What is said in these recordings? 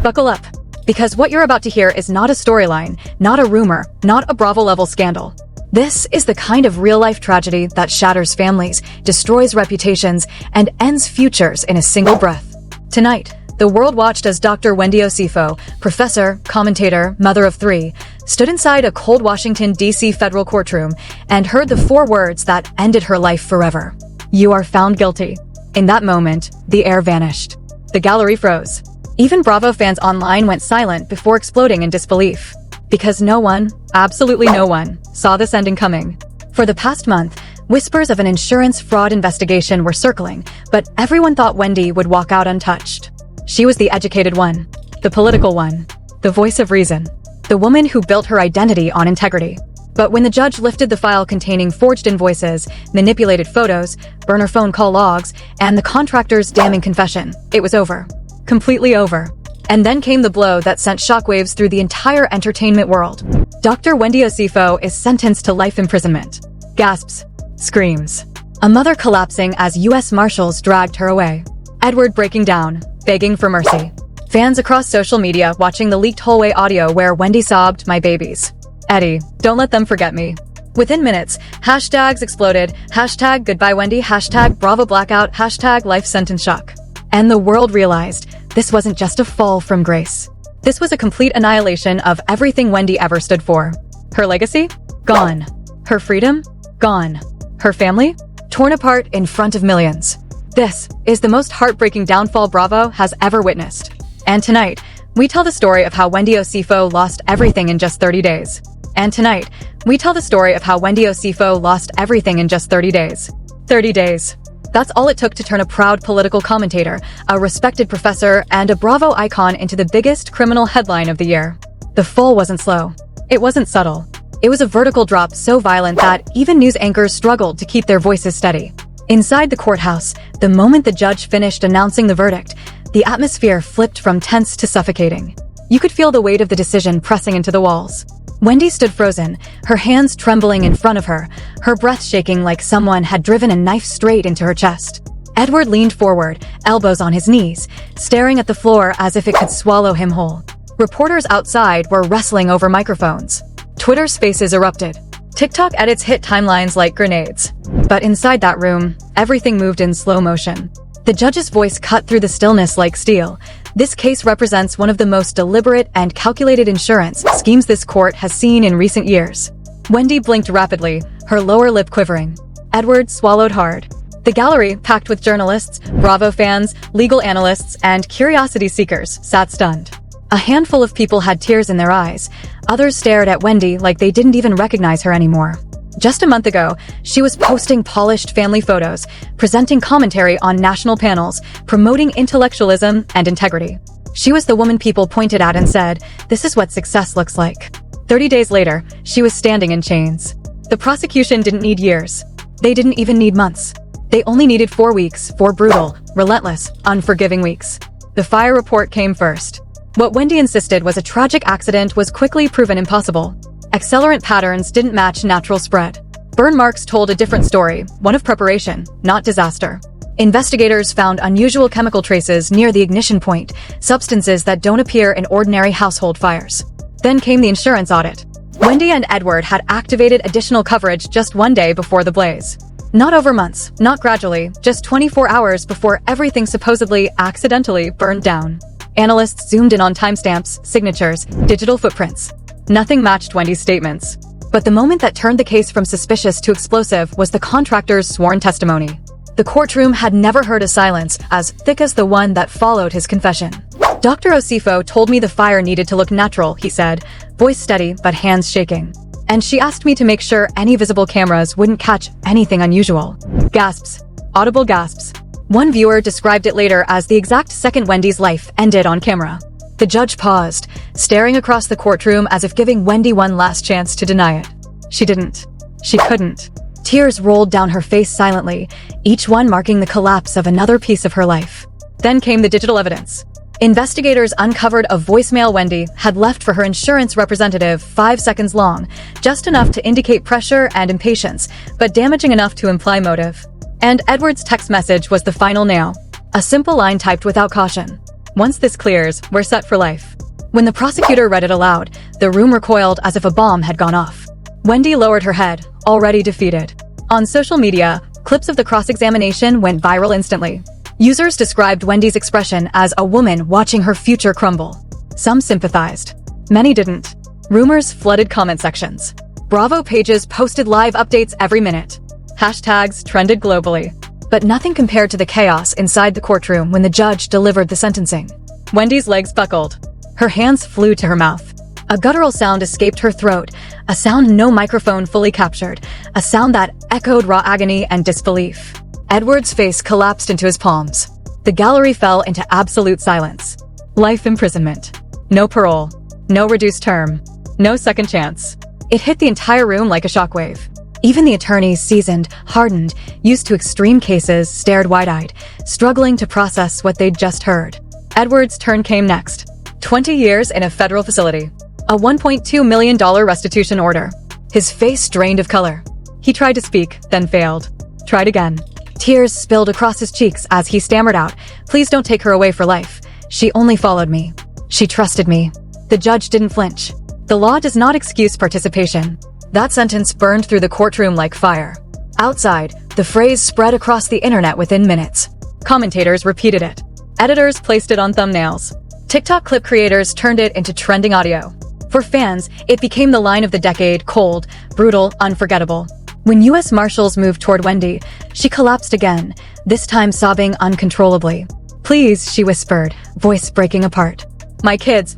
Buckle up, because what you're about to hear is not a storyline, not a rumor, not a Bravo-level scandal. This is the kind of real-life tragedy that shatters families, destroys reputations, and ends futures in a single breath. Tonight, the world watched as Dr. Wendy Osefo, professor, commentator, mother of three, stood inside a cold Washington, D.C. federal courtroom and heard the 4 words that ended her life forever. "You are found guilty." In that moment, the air vanished. The gallery froze. Even Bravo fans online went silent before exploding in disbelief. Because no one, absolutely no one, saw this ending coming. For the past month, whispers of an insurance fraud investigation were circling, but everyone thought Wendy would walk out untouched. She was the educated one, the political one, the voice of reason, the woman who built her identity on integrity. But when the judge lifted the file containing forged invoices, manipulated photos, burner phone call logs, and the contractor's damning confession, it was over. Completely over. And then came the blow that sent shockwaves through the entire entertainment world. Dr. Wendy Osefo is sentenced to life imprisonment. Gasps. Screams. A mother collapsing as U.S. Marshals dragged her away. Edward breaking down, begging for mercy. Fans across social media watching the leaked hallway audio where Wendy sobbed, "My babies. Eddie, don't let them forget me." Within minutes, hashtags exploded, hashtag goodbye Wendy, hashtag Bravo blackout, hashtag life sentence shock. And the world realized this wasn't just a fall from grace. This was a complete annihilation of everything Wendy ever stood for. Her legacy? Gone. Her freedom? Gone. Her family? Torn apart in front of millions. This is the most heartbreaking downfall Bravo has ever witnessed. And tonight, we tell the story of how Wendy Osefo lost everything in just 30 days. And tonight, we tell the story of how Wendy Osefo lost everything in just 30 days. 30 days. That's all it took to turn a proud political commentator, a respected professor, and a Bravo icon into the biggest criminal headline of the year. The fall wasn't slow. It wasn't subtle. It was a vertical drop so violent that even news anchors struggled to keep their voices steady. Inside the courthouse, the moment the judge finished announcing the verdict, the atmosphere flipped from tense to suffocating. You could feel the weight of the decision pressing into the walls. Wendy stood frozen, her hands trembling in front of her, her breath shaking like someone had driven a knife straight into her chest. Edward leaned forward, elbows on his knees, staring at the floor as if it could swallow him whole. Reporters outside were wrestling over microphones. Twitter spaces erupted. TikTok edits hit timelines like grenades. But inside that room, everything moved in slow motion. The judge's voice cut through the stillness like steel. This case represents one of the most deliberate and calculated insurance schemes this court has seen in recent years. Wendy blinked rapidly, her lower lip quivering. Edward swallowed hard. The gallery, packed with journalists, Bravo fans, legal analysts, and curiosity seekers, sat stunned. A handful of people had tears in their eyes. Others stared at Wendy like they didn't even recognize her anymore. Just a month ago, she was posting polished family photos, presenting commentary on national panels, promoting intellectualism and integrity. She was the woman people pointed at and said, "This is what success looks like." 30 days later, she was standing in chains. The prosecution didn't need years. They didn't even need months. They only needed 4 weeks, 4 brutal, relentless, unforgiving weeks. The fire report came first. What Wendy insisted was a tragic accident was quickly proven impossible. Accelerant patterns didn't match natural spread. Burn marks told a different story, one of preparation, not disaster. Investigators found unusual chemical traces near the ignition point, substances that don't appear in ordinary household fires. Then came the insurance audit. Wendy and Edward had activated additional coverage just one day before the blaze. Not over months, not gradually, just 24 hours before everything supposedly accidentally burned down. Analysts zoomed in on timestamps, signatures, digital footprints. Nothing matched Wendy's statements. But the moment that turned the case from suspicious to explosive was the contractor's sworn testimony. The courtroom had never heard a silence as thick as the one that followed his confession. "Dr. Osefo told me the fire needed to look natural," he said, voice steady but hands shaking. "And she asked me to make sure any visible cameras wouldn't catch anything unusual." Gasps. Audible gasps. One viewer described it later as the exact second Wendy's life ended on camera. The judge paused, staring across the courtroom as if giving Wendy one last chance to deny it. She didn't. She couldn't. Tears rolled down her face silently, each one marking the collapse of another piece of her life. Then came the digital evidence. Investigators uncovered a voicemail Wendy had left for her insurance representative 5 seconds long, just enough to indicate pressure and impatience, but damaging enough to imply motive. And Edward's text message was the final nail. A simple line typed without caution. Once this clears, we're set for life. When the prosecutor read it aloud, the room recoiled as if a bomb had gone off. Wendy lowered her head, already defeated. On social media, clips of the cross-examination went viral instantly. Users described Wendy's expression as a woman watching her future crumble. Some sympathized. Many didn't. Rumors flooded comment sections. Bravo pages posted live updates every minute. Hashtags trended globally. But nothing compared to the chaos inside the courtroom when the judge delivered the sentencing. Wendy's legs buckled. Her hands flew to her mouth. A guttural sound escaped her throat, a sound no microphone fully captured, a sound that echoed raw agony and disbelief. Edward's face collapsed into his palms. The gallery fell into absolute silence. Life imprisonment. No parole. No reduced term. No second chance. It hit the entire room like a shockwave. Even the attorneys, seasoned, hardened, used to extreme cases, stared wide-eyed, struggling to process what they'd just heard. Edward's turn came next. 20 years in a federal facility. A $1.2 million restitution order. His face drained of color. He tried to speak, then failed. Tried again. Tears spilled across his cheeks as he stammered out, "Please don't take her away for life. She only followed me. She trusted me." The judge didn't flinch. The law does not excuse participation. That sentence burned through the courtroom like fire. Outside, the phrase spread across the internet within minutes. Commentators repeated it. Editors placed it on thumbnails. TikTok clip creators turned it into trending audio. For fans, it became the line of the decade, cold, brutal, unforgettable. When U.S. Marshals moved toward Wendy, she collapsed again, this time sobbing uncontrollably. "Please," she whispered, voice breaking apart. My kids."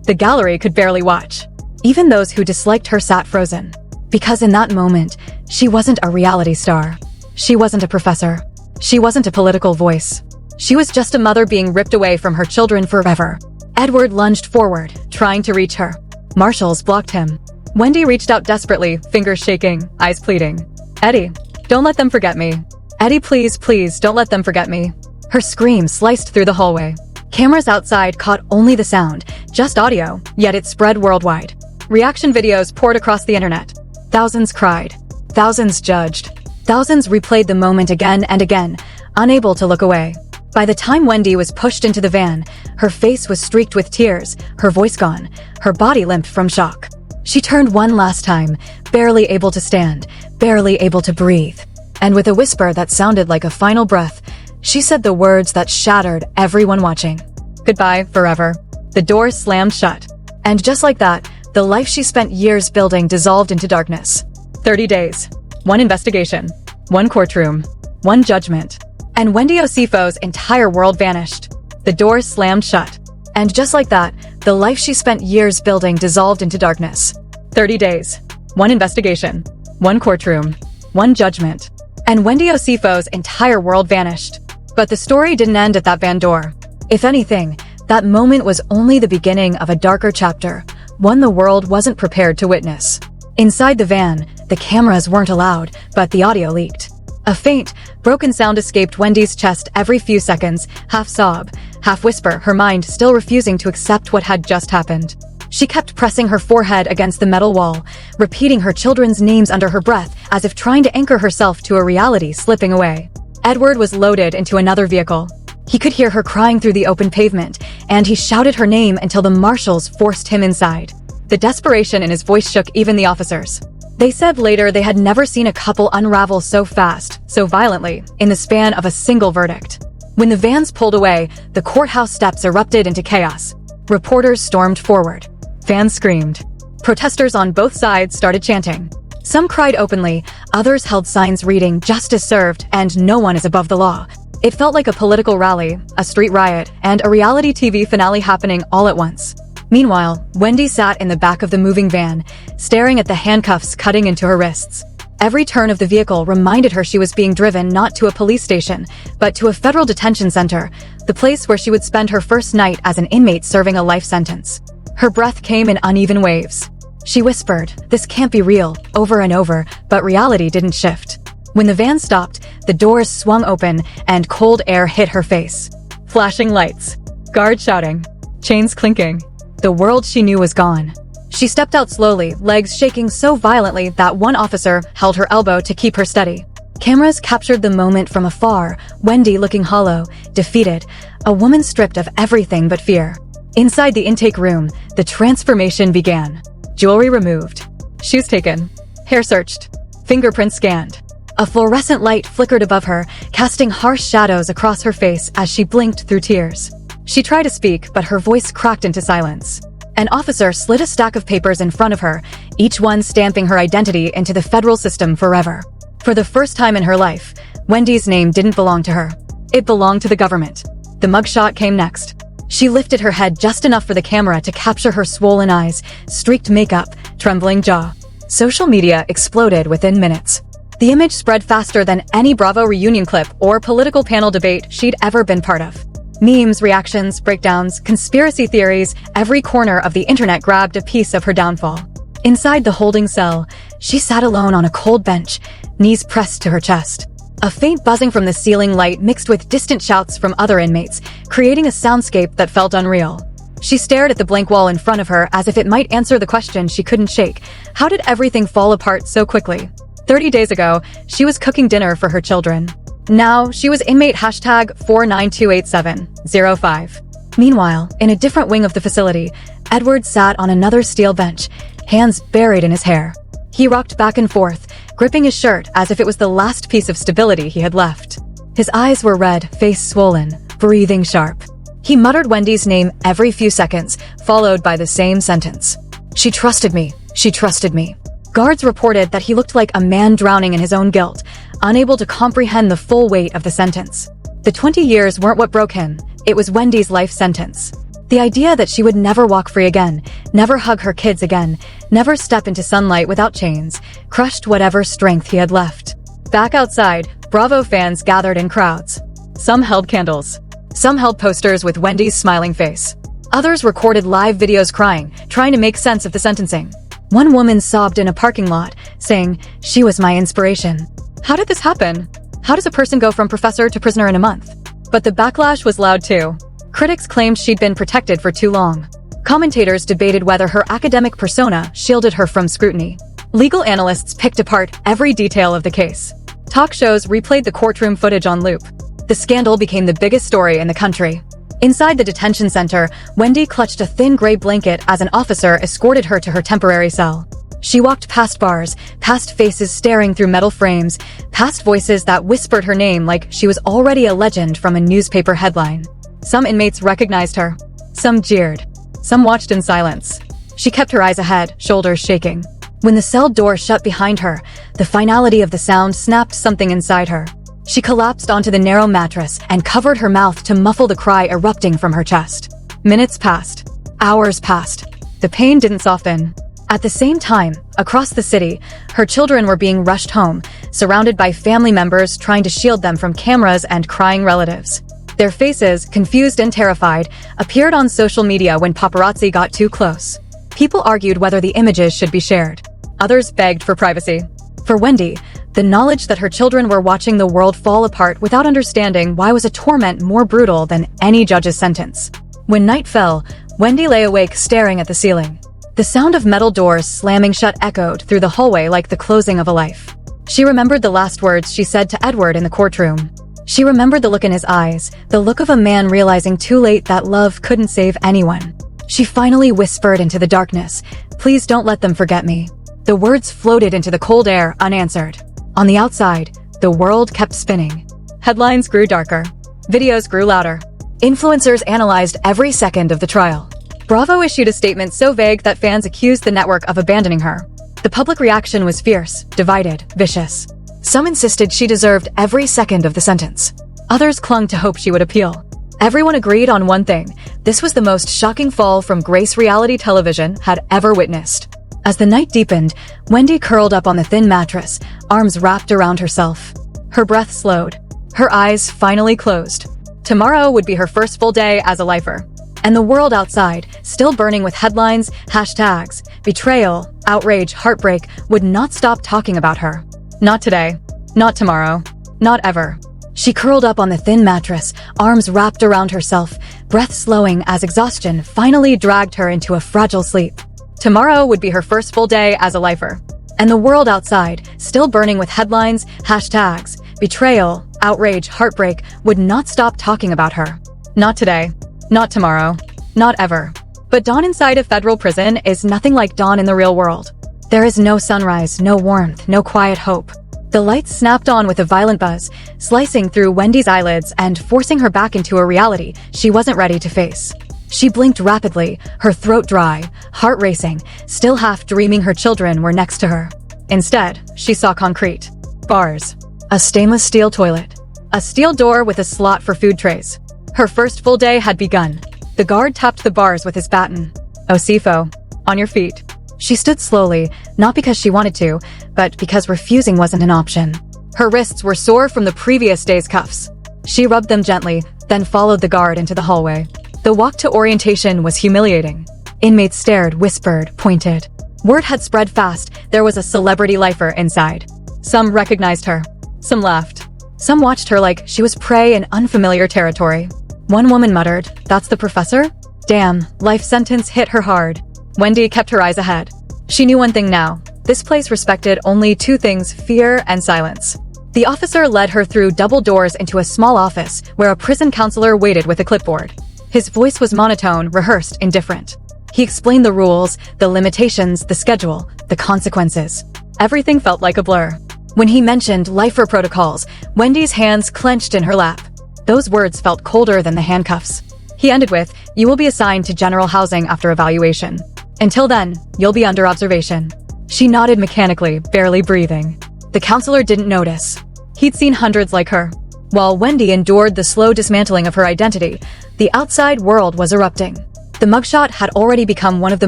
The gallery could barely watch. Even those who disliked her sat frozen. Because in that moment, she wasn't a reality star. She wasn't a professor. She wasn't a political voice. She was just a mother being ripped away from her children forever. Edward lunged forward, trying to reach her. Marshals blocked him. Wendy reached out desperately, fingers shaking, eyes pleading. "Eddie, don't let them forget me. Eddie, please, please, don't let them forget me." Her scream sliced through the hallway. Cameras outside caught only the sound, just audio, yet it spread worldwide. Reaction videos poured across the internet. Thousands cried. Thousands judged. Thousands replayed the moment again and again, unable to look away. By the time Wendy was pushed into the van, her face was streaked with tears, her voice gone, her body limp from shock. She turned one last time, barely able to stand, barely able to breathe. And with a whisper that sounded like a final breath, she said the words that shattered everyone watching. "Goodbye, forever." The door slammed shut. And just like that, the life she spent years building dissolved into darkness. 30 days. One investigation. One courtroom. One judgment. And Wendy Osefo's entire world vanished. The door slammed shut. And just like that, the life she spent years building dissolved into darkness. 30 days. One investigation. One courtroom. One judgment. And Wendy Osefo's entire world vanished. But the story didn't end at that van door. If anything, that moment was only the beginning of a darker chapter, one the world wasn't prepared to witness. Inside the van, the cameras weren't allowed, but the audio leaked. A faint, broken sound escaped Wendy's chest every few seconds, half sob, half whisper, her mind still refusing to accept what had just happened. She kept pressing her forehead against the metal wall, repeating her children's names under her breath as if trying to anchor herself to a reality slipping away. Edward was loaded into another vehicle. He could hear her crying through the open pavement, and he shouted her name until the marshals forced him inside. The desperation in his voice shook even the officers. They said later they had never seen a couple unravel so fast, so violently, in the span of a single verdict. When the vans pulled away, the courthouse steps erupted into chaos. Reporters stormed forward. Fans screamed. Protesters on both sides started chanting. Some cried openly, others held signs reading "Justice served" and "No one is above the law." It felt like a political rally, a street riot, and a reality TV finale happening all at once. Meanwhile, Wendy sat in the back of the moving van, staring at the handcuffs cutting into her wrists. Every turn of the vehicle reminded her she was being driven not to a police station, but to a federal detention center, the place where she would spend her first night as an inmate serving a life sentence. Her breath came in uneven waves. She whispered, "This can't be real," over and over, but reality didn't shift. When the van stopped, the doors swung open and cold air hit her face. Flashing lights. Guards shouting. Chains clinking. The world she knew was gone. She stepped out slowly, legs shaking so violently that one officer held her elbow to keep her steady. Cameras captured the moment from afar, Wendy looking hollow, defeated, a woman stripped of everything but fear. Inside the intake room, the transformation began. Jewelry removed, shoes taken, hair searched, fingerprints scanned. A fluorescent light flickered above her, casting harsh shadows across her face as she blinked through tears. She tried to speak, but her voice cracked into silence. An officer slid a stack of papers in front of her, each one stamping her identity into the federal system forever. For the first time in her life, Wendy's name didn't belong to her. It belonged to the government. The mugshot came next. She lifted her head just enough for the camera to capture her swollen eyes, streaked makeup, trembling jaw. Social media exploded within minutes. The image spread faster than any Bravo reunion clip or political panel debate she'd ever been part of. Memes, reactions, breakdowns, conspiracy theories, every corner of the internet grabbed a piece of her downfall. Inside the holding cell, she sat alone on a cold bench, knees pressed to her chest. A faint buzzing from the ceiling light mixed with distant shouts from other inmates, creating a soundscape that felt unreal. She stared at the blank wall in front of her as if it might answer the question she couldn't shake. How did everything fall apart so quickly? 30 days ago, she was cooking dinner for her children. Now, she was inmate #4928705. Meanwhile, in a different wing of the facility, Edward sat on another steel bench, hands buried in his hair. He rocked back and forth, gripping his shirt as if it was the last piece of stability he had left. His eyes were red, face swollen, breathing sharp. He muttered Wendy's name every few seconds, followed by the same sentence. She trusted me. She trusted me. Guards reported that he looked like a man drowning in his own guilt, unable to comprehend the full weight of the sentence. The 20 years weren't what broke him. It was Wendy's life sentence. The idea that she would never walk free again, never hug her kids again, never step into sunlight without chains, crushed whatever strength he had left. Back outside, Bravo fans gathered in crowds. Some held candles. Some held posters with Wendy's smiling face. Others recorded live videos crying, trying to make sense of the sentencing. One woman sobbed in a parking lot, saying, "She was my inspiration." How did this happen? How does a person go from professor to prisoner in a month? But the backlash was loud too. Critics claimed she'd been protected for too long. Commentators debated whether her academic persona shielded her from scrutiny. Legal analysts picked apart every detail of the case. Talk shows replayed the courtroom footage on loop. The scandal became the biggest story in the country. Inside the detention center, Wendy clutched a thin gray blanket as an officer escorted her to her temporary cell. She walked past bars, past faces staring through metal frames, past voices that whispered her name like she was already a legend from a newspaper headline. Some inmates recognized her. Some jeered. Some watched in silence. She kept her eyes ahead, shoulders shaking. When the cell door shut behind her, the finality of the sound snapped something inside her. She collapsed onto the narrow mattress and covered her mouth to muffle the cry erupting from her chest. Minutes passed. Hours passed. The pain didn't soften. At the same time, across the city, her children were being rushed home, surrounded by family members trying to shield them from cameras and crying relatives. Their faces, confused and terrified, appeared on social media when paparazzi got too close. People argued whether the images should be shared. Others begged for privacy. For Wendy, the knowledge that her children were watching the world fall apart without understanding why was a torment more brutal than any judge's sentence. When night fell, Wendy lay awake staring at the ceiling. The sound of metal doors slamming shut echoed through the hallway like the closing of a life. She remembered the last words she said to Edward in the courtroom. She remembered the look in his eyes, the look of a man realizing too late that love couldn't save anyone. She finally whispered into the darkness, "Please don't let them forget me." The words floated into the cold air unanswered. On the outside, the world kept spinning. Headlines grew darker. Videos grew louder. Influencers analyzed every second of the trial. Bravo issued a statement so vague that fans accused the network of abandoning her. The public reaction was fierce, divided, vicious. Some insisted she deserved every second of the sentence. Others clung to hope she would appeal. Everyone agreed on one thing: this was the most shocking fall from grace reality television had ever witnessed. As the night deepened, Wendy curled up on the thin mattress, arms wrapped around herself. Her breath slowed. Her eyes finally closed. Tomorrow would be her first full day as a lifer. And the world outside, still burning with headlines, hashtags, betrayal, outrage, heartbreak, would not stop talking about her. Not today. Not tomorrow. Not ever. She curled up on the thin mattress, arms wrapped around herself, breath slowing as exhaustion finally dragged her into a fragile sleep. Tomorrow would be her first full day as a lifer. And the world outside, still burning with headlines, hashtags, betrayal, outrage, heartbreak, would not stop talking about her. Not today. Not tomorrow. Not ever. But dawn inside a federal prison is nothing like dawn in the real world. There is no sunrise, no warmth, no quiet hope. The lights snapped on with a violent buzz, slicing through Wendy's eyelids and forcing her back into a reality she wasn't ready to face. She blinked rapidly, her throat dry, heart racing, still half dreaming her children were next to her. Instead, she saw concrete. Bars. A stainless steel toilet. A steel door with a slot for food trays. Her first full day had begun. The guard tapped the bars with his baton. Osefo, on your feet. She stood slowly, not because she wanted to, but because refusing wasn't an option. Her wrists were sore from the previous day's cuffs. She rubbed them gently, then followed the guard into the hallway. The walk to orientation was humiliating. Inmates stared, whispered, pointed. Word had spread fast, there was a celebrity lifer inside. Some recognized her. Some laughed. Some watched her like she was prey in unfamiliar territory. One woman muttered, "That's the professor?" Damn, life sentence hit her hard. Wendy kept her eyes ahead. She knew one thing now. This place respected only two things, fear and silence. The officer led her through double doors into a small office where a prison counselor waited with a clipboard. His voice was monotone, rehearsed, indifferent. He explained the rules, the limitations, the schedule, the consequences. Everything felt like a blur. When he mentioned lifer protocols, Wendy's hands clenched in her lap. Those words felt colder than the handcuffs. He ended with, "You will be assigned to general housing after evaluation. Until then, you'll be under observation." She nodded mechanically, barely breathing. The counselor didn't notice. He'd seen hundreds like her. While Wendy endured the slow dismantling of her identity, the outside world was erupting. The mugshot had already become one of the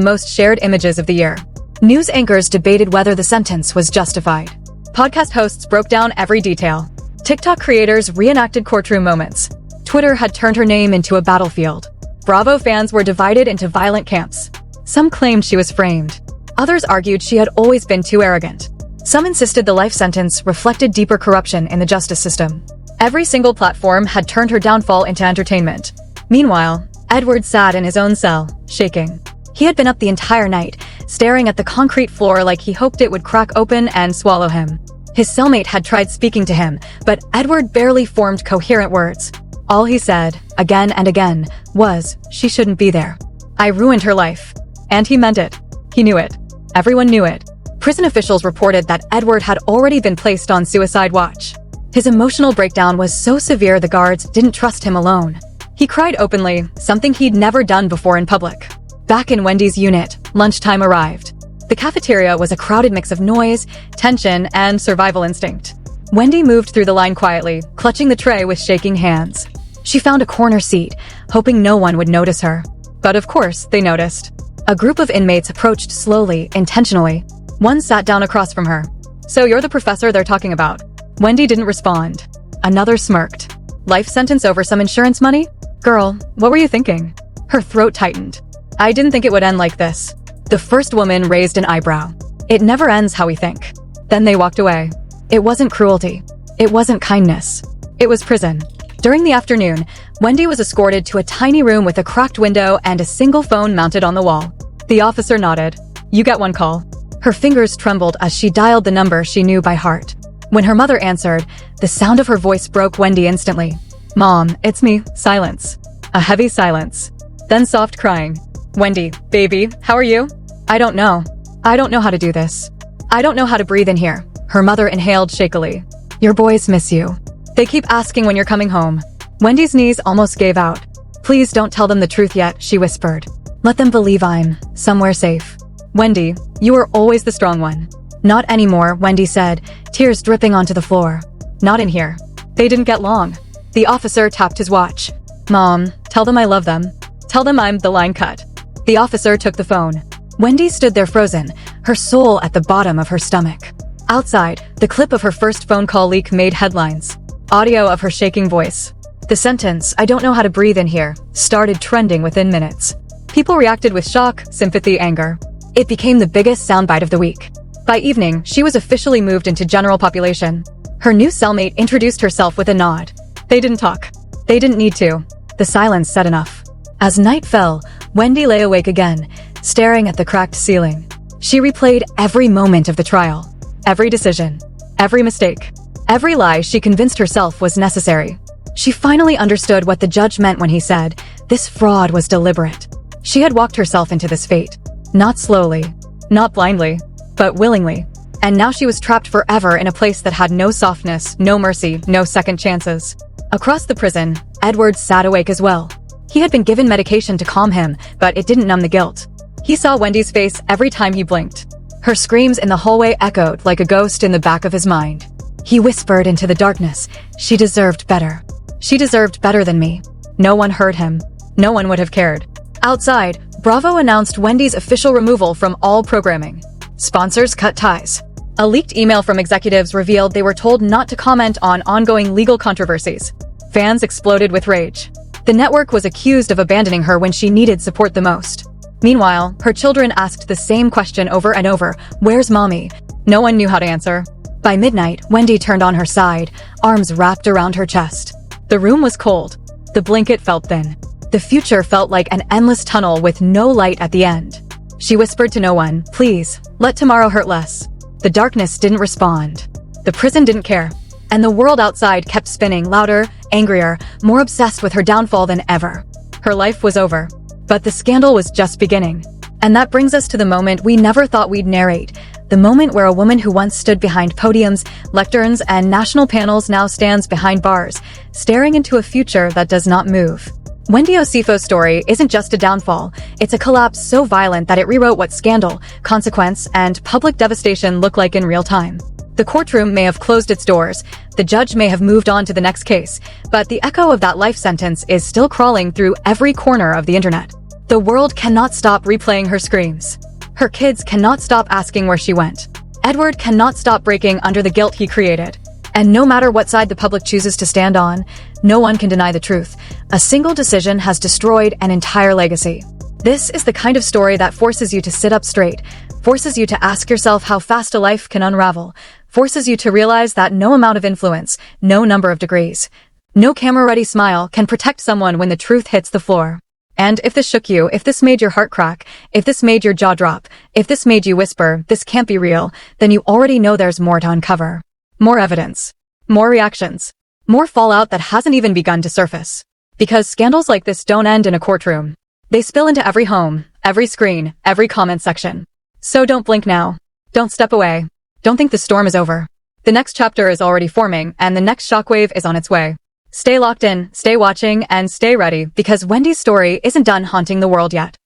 most shared images of the year. News anchors debated whether the sentence was justified. Podcast hosts broke down every detail. TikTok creators reenacted courtroom moments. Twitter had turned her name into a battlefield. Bravo fans were divided into violent camps. Some claimed she was framed. Others argued she had always been too arrogant. Some insisted the life sentence reflected deeper corruption in the justice system. Every single platform had turned her downfall into entertainment. Meanwhile, Edward sat in his own cell, shaking. He had been up the entire night, staring at the concrete floor like he hoped it would crack open and swallow him. His cellmate had tried speaking to him, but Edward barely formed coherent words. All he said, again and again, was, "She shouldn't be there. I ruined her life." And he meant it. He knew it. Everyone knew it. Prison officials reported that Edward had already been placed on suicide watch. His emotional breakdown was so severe the guards didn't trust him alone. He cried openly, something he'd never done before in public. Back in Wendy's unit, lunchtime arrived. The cafeteria was a crowded mix of noise, tension, and survival instinct. Wendy moved through the line quietly, clutching the tray with shaking hands. She found a corner seat, hoping no one would notice her. But of course, they noticed. A group of inmates approached slowly, intentionally. One sat down across from her. "So you're the professor they're talking about?" Wendy didn't respond. Another smirked. "Life sentence over some insurance money? Girl, what were you thinking?" Her throat tightened. "I didn't think it would end like this." The first woman raised an eyebrow. "It never ends how we think." Then they walked away. It wasn't cruelty. It wasn't kindness. It was prison. During the afternoon, Wendy was escorted to a tiny room with a cracked window and a single phone mounted on the wall. The officer nodded. "You get one call." Her fingers trembled as she dialed the number she knew by heart. When her mother answered, the sound of her voice broke Wendy instantly. "Mom, it's me." Silence. A heavy silence. Then soft crying. "Wendy, baby, how are you?" "I don't know. I don't know how to do this. I don't know how to breathe in here." Her mother inhaled shakily. "Your boys miss you. They keep asking when you're coming home." Wendy's knees almost gave out. "Please don't tell them the truth yet," she whispered. "Let them believe I'm somewhere safe." "Wendy, you were always the strong one." "Not anymore," Wendy said, tears dripping onto the floor. "Not in here." They didn't get long. The officer tapped his watch. "Mom, tell them I love them. Tell them I'm..." The line cut. The officer took the phone. Wendy stood there frozen, her soul at the bottom of her stomach. Outside, the clip of her first phone call leak made headlines. Audio of her shaking voice. The sentence, "I don't know how to breathe in here," started trending within minutes. People reacted with shock, sympathy, anger. It became the biggest soundbite of the week. By evening, she was officially moved into general population. Her new cellmate introduced herself with a nod. They didn't talk. They didn't need to. The silence said enough. As night fell, Wendy lay awake again, staring at the cracked ceiling. She replayed every moment of the trial, every decision, every mistake, every lie she convinced herself was necessary. She finally understood what the judge meant when he said, this fraud was deliberate. She had walked herself into this fate. Not slowly, not blindly, but willingly. And now she was trapped forever in a place that had no softness, no mercy, no second chances. Across the prison, Edward sat awake as well. He had been given medication to calm him, but it didn't numb the guilt. He saw Wendy's face every time he blinked. Her screams in the hallway echoed like a ghost in the back of his mind. He whispered into the darkness, she deserved better. She deserved better than me. No one heard him. No one would have cared. Outside, Bravo announced Wendy's official removal from all programming. Sponsors cut ties. A leaked email from executives revealed they were told not to comment on ongoing legal controversies. Fans exploded with rage. The network was accused of abandoning her when she needed support the most. Meanwhile, her children asked the same question over and over, where's mommy? No one knew how to answer. By midnight, Wendy turned on her side, arms wrapped around her chest. The room was cold. The blanket felt thin. The future felt like an endless tunnel with no light at the end. She whispered to no one, please, let tomorrow hurt less. The darkness didn't respond. The prison didn't care. And the world outside kept spinning louder, angrier, more obsessed with her downfall than ever. Her life was over. But the scandal was just beginning. And that brings us to the moment we never thought we'd narrate. The moment where a woman who once stood behind podiums, lecterns, and national panels now stands behind bars, staring into a future that does not move. Wendy Osefo's story isn't just a downfall, it's a collapse so violent that it rewrote what scandal, consequence, and public devastation look like in real time. The courtroom may have closed its doors, the judge may have moved on to the next case, but the echo of that life sentence is still crawling through every corner of the internet. The world cannot stop replaying her screams. Her kids cannot stop asking where she went. Edward cannot stop breaking under the guilt he created. And no matter what side the public chooses to stand on, no one can deny the truth. A single decision has destroyed an entire legacy. This is the kind of story that forces you to sit up straight, forces you to ask yourself how fast a life can unravel, forces you to realize that no amount of influence, no number of degrees, no camera-ready smile can protect someone when the truth hits the floor. And if this shook you, if this made your heart crack, if this made your jaw drop, if this made you whisper, this can't be real, then you already know there's more to uncover. More evidence. More reactions. More fallout that hasn't even begun to surface. Because scandals like this don't end in a courtroom. They spill into every home, every screen, every comment section. So don't blink now. Don't step away. Don't think the storm is over. The next chapter is already forming, and the next shockwave is on its way. Stay locked in, stay watching, and stay ready, because Wendy's story isn't done haunting the world yet.